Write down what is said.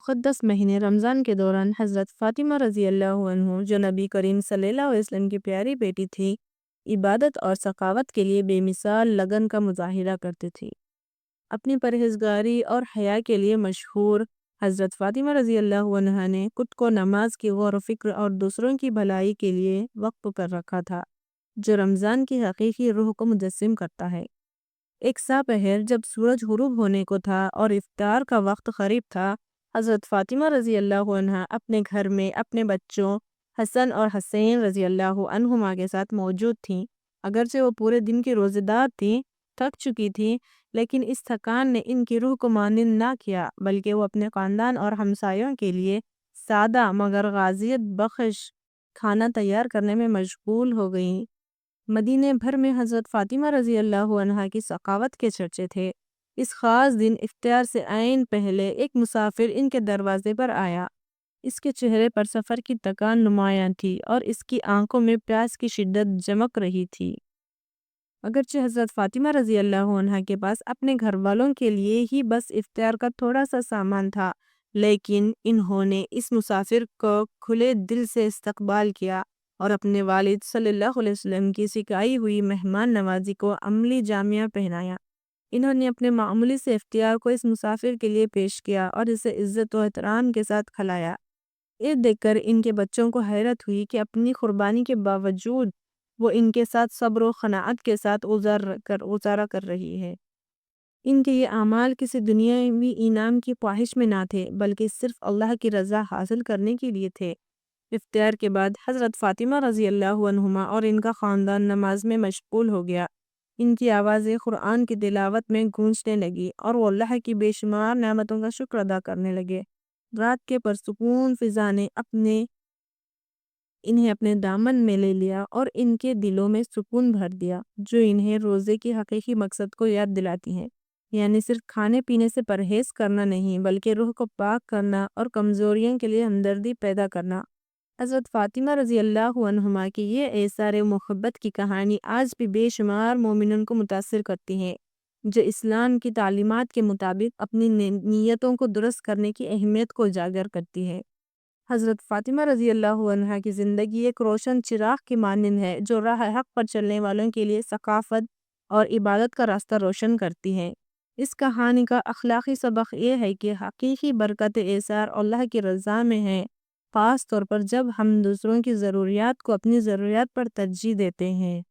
مقدس مہینے رمضان کے دوران حضرت فاطمہ رضی اللہ عنہ جو نبی کریم صلی اللہ علیہ وسلم کی پیاری بیٹی تھی، عبادت اور سخاوت کے لیے بے مثال لگن کا مظاہرہ کرتی تھی۔ اپنی پرہیزگاری اور حیا کے لیے مشہور حضرت فاطمہ رضی اللہ عنہا نے خود کو نماز کی غور و فکر اور دوسروں کی بھلائی کے لیے وقف کر رکھا تھا، جو رمضان کی حقیقی روح کو مجسم کرتا ہے۔ ایک سا پہر جب سورج غروب ہونے کو تھا اور افطار کا وقت قریب تھا، حضرت فاطمہ رضی اللہ عنہا اپنے گھر میں اپنے بچوں حسن اور حسین رضی اللہ عنہما کے ساتھ موجود تھیں۔ اگرچہ وہ پورے دن کی روزے دار تھیں، تھک چکی تھیں، لیکن اس تھکان نے ان کی روح کو مانند نہ کیا، بلکہ وہ اپنے خاندان اور ہمسایوں کے لیے سادہ مگر غازیت بخش کھانا تیار کرنے میں مشغول ہو گئیں۔ مدینے بھر میں حضرت فاطمہ رضی اللہ عنہا کی سخاوت کے چرچے تھے۔ اس خاص دن افطار سے عین پہلے ایک مسافر ان کے دروازے پر آیا۔ اس کے چہرے پر سفر کی تھکان نمایاں تھی اور اس کی آنکھوں میں پیاس کی شدت چمک رہی تھی۔ اگرچہ حضرت فاطمہ رضی اللہ عنہا کے پاس اپنے گھر والوں کے لیے ہی بس افطار کا تھوڑا سا سامان تھا، لیکن انہوں نے اس مسافر کو کھلے دل سے استقبال کیا اور اپنے والد صلی اللہ علیہ وسلم کی سکھائی ہوئی مہمان نوازی کو عملی جامہ پہنایا۔ انہوں نے اپنے معمولی سے افطار کو اس مسافر کے لیے پیش کیا اور اسے عزت و احترام کے ساتھ کھلایا۔ یہ دیکھ کر ان کے بچوں کو حیرت ہوئی کہ اپنی قربانی کے باوجود وہ ان کے ساتھ صبر و قناعت کے ساتھ گزارا کر رہی ہے۔ ان کے یہ اعمال کسی دنیاوی انعام کی خواہش میں نہ تھے، بلکہ صرف اللہ کی رضا حاصل کرنے کے لیے تھے۔ افطار کے بعد حضرت فاطمہ رضی اللہ عنہما اور ان کا خاندان نماز میں مشغول ہو گیا۔ ان کی آوازیں قرآن کی تلاوت میں گونجنے لگی اور وہ اللہ کی بے شمار نعمتوں کا شکر ادا کرنے لگے۔ رات کے پرسکون فضا نے انہیں اپنے دامن میں لے لیا اور ان کے دلوں میں سکون بھر دیا، جو انہیں روزے کی حقیقی مقصد کو یاد دلاتی ہیں، یعنی صرف کھانے پینے سے پرہیز کرنا نہیں، بلکہ روح کو پاک کرنا اور کمزوریوں کے لیے ہمدردی پیدا کرنا۔ حضرت فاطمہ رضی اللہ عنہما کی یہ ایثار محبت کی کہانی آج بھی بے شمار مومنین کو متاثر کرتی ہے، جو اسلام کی تعلیمات کے مطابق اپنی نیتوں کو درست کرنے کی اہمیت کو اجاگر کرتی ہے۔ حضرت فاطمہ رضی اللہ عنہا کی زندگی ایک روشن چراغ کی مانند ہے، جو راہ حق پر چلنے والوں کے لیے ثقافت اور عبادت کا راستہ روشن کرتی ہے۔ اس کہانی کا اخلاقی سبق یہ ہے کہ حقیقی برکت ایثار اللہ کی رضا میں ہے، خاص طور پر جب ہم دوسروں کی ضروریات کو اپنی ضروریات پر ترجیح دیتے ہیں۔